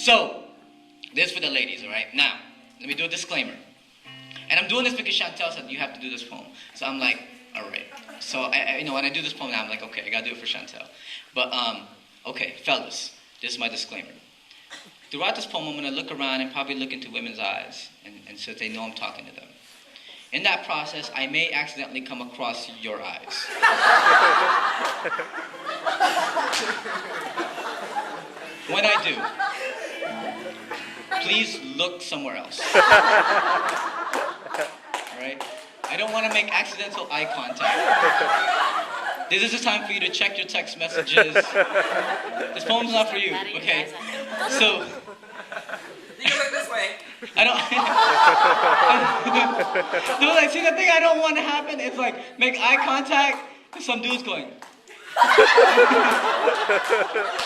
So, this is for the ladies, all right? Now, let me do a disclaimer. And I'm doing this because Chantel said you have to do this poem. So I'm like, all right. So, when I do this poem now, I'm like, okay, I got to do it for Chantel. But, okay, fellas, this is my disclaimer. Throughout this poem, I'm going to look around and probably look into women's eyes, and so they know I'm talking to them. In that process, I may accidentally come across your eyes. When I do, please look somewhere else. All right? I don't want to make accidental eye contact. This is the time for you to check your text messages. This poem's not for you, okay? So, you can look this way. I don't. No, like, see, the thing I don't want to happen is like make eye contact and some dude's going.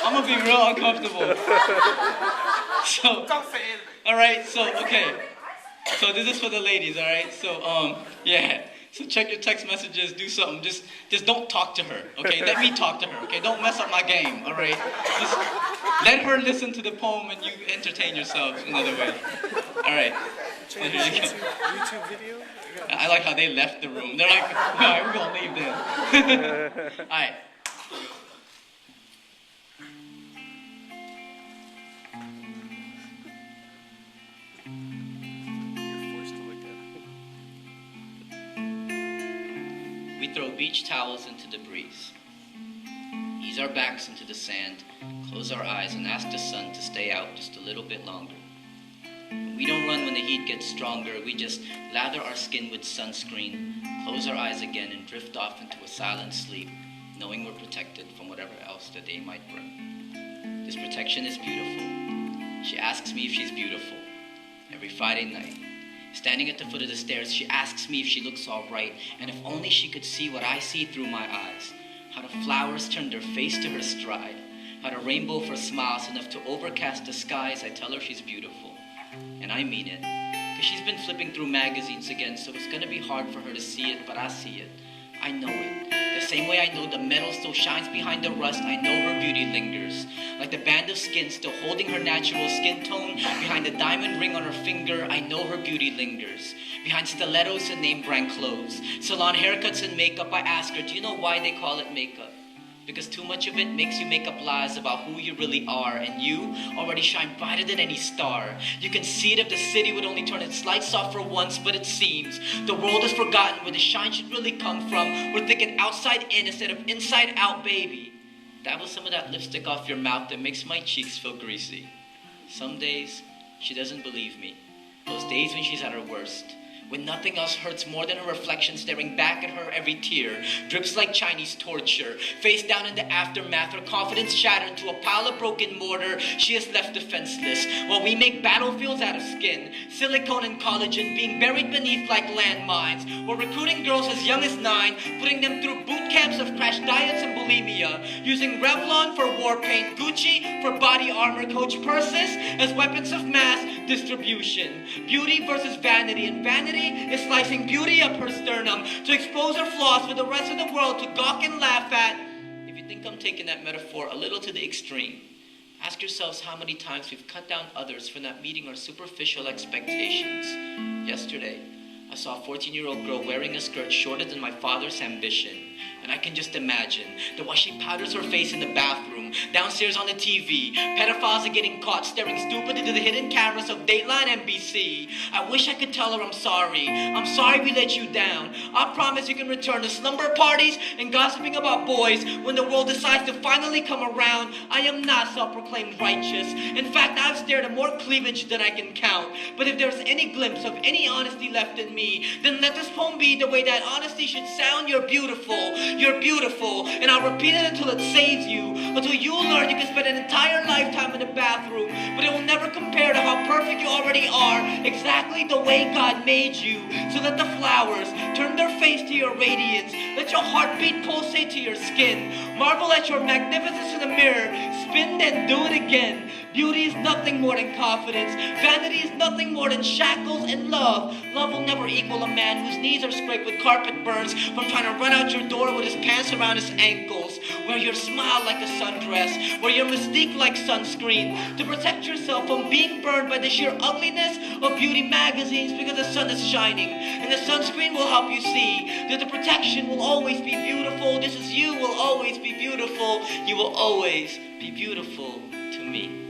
I'm gonna be real uncomfortable. So, Don't say anything. all right. So, okay. So this is for the ladies, all right? So, yeah. So check your text messages, do something. Just don't talk to her, okay? Let me talk to her, okay? Don't mess up my game, all right? Just let her listen to the poem and you entertain yourselves another way. All right. So here you go. YouTube video? I like how they left the room. They're like, all right, we're gonna leave then. All right. We throw beach towels into the breeze, ease our backs into the sand, close our eyes and ask the sun to stay out just a little bit longer. We don't run when the heat gets stronger, we just lather our skin with sunscreen, close our eyes again and drift off into a silent sleep, knowing we're protected from whatever else the day might bring. This protection is beautiful. She asks me if she's beautiful every Friday night. Standing at the foot of the stairs, she asks me if she looks all right, and if only she could see what I see through my eyes. How the flowers turn their face to her stride. How the rainbow for smiles enough to overcast the skies. I tell her she's beautiful, and I mean it. Because she's been flipping through magazines again, so it's gonna be hard for her to see it, but I see it. I know it. The same way I know the metal still shines behind the rust, I know her beauty lingers. Like the band of skin still holding her natural skin tone, behind the diamond ring on her finger, I know her beauty lingers. Behind stilettos and name brand clothes, salon haircuts and makeup, I ask her, do you know why they call it makeup? Because too much of it makes you make up lies about who you really are, and you already shine brighter than any star. You can see it if the city would only turn its lights off for once, but it seems the world has forgotten where the shine should really come from. We're thinking outside in instead of inside out, baby. That was some of that lipstick off your mouth that makes my cheeks feel greasy. Some days, she doesn't believe me. Those days when she's at her worst. When nothing else hurts more than her reflection staring back at her, every tear drips like Chinese torture. Face down in the aftermath, her confidence shattered to a pile of broken mortar. She is left defenseless, while we make battlefields out of skin, silicone and collagen being buried beneath like landmines. We're recruiting girls as young as 9, putting them through boot camps of crash diets and bulimia, using Revlon for war paint, Gucci for body armor, Coach purses as weapons of mass distribution. Beauty versus vanity, and vanity is slicing beauty up her sternum to expose her flaws for the rest of the world to gawk and laugh at. If you think I'm taking that metaphor a little to the extreme, ask yourselves how many times we've cut down others for not meeting our superficial expectations. Yesterday, I saw a 14-year-old girl wearing a skirt shorter than my father's ambition. And I can just imagine that while she powders her face in the bathroom, downstairs on the TV, pedophiles are getting caught staring stupid into the hidden cameras of Dateline NBC. I wish I could tell her I'm sorry. I'm sorry we let you down. I promise you can return to slumber parties and gossiping about boys when the world decides to finally come around. I am not self-proclaimed righteous. In fact, I've stared at more cleavage than I can count. But if there's any glimpse of any honesty left in me, then let this poem be the way that honesty should sound. You're beautiful. You're beautiful, and I'll repeat it until it saves you, until you learn you can spend an entire lifetime in the bathroom, but it will never compare to how perfect you already are, exactly the way God made you. So let the flowers turn their face to your radiance, let your heartbeat pulsate to your skin, marvel at your magnificence in the mirror, spin then do it again. Beauty is nothing more than confidence, vanity is nothing more than shackles, and love will never equal a man whose knees are scraped with carpet burns from trying to run out your door with his pants around his ankles. Wear your smile like a sundress, wear your mystique like sunscreen, to protect yourself yourself from being burned by the sheer ugliness of beauty magazines, because the sun is shining and the sunscreen will help you see that the protection will always be beautiful, just as you will always be beautiful. You will always be beautiful to me.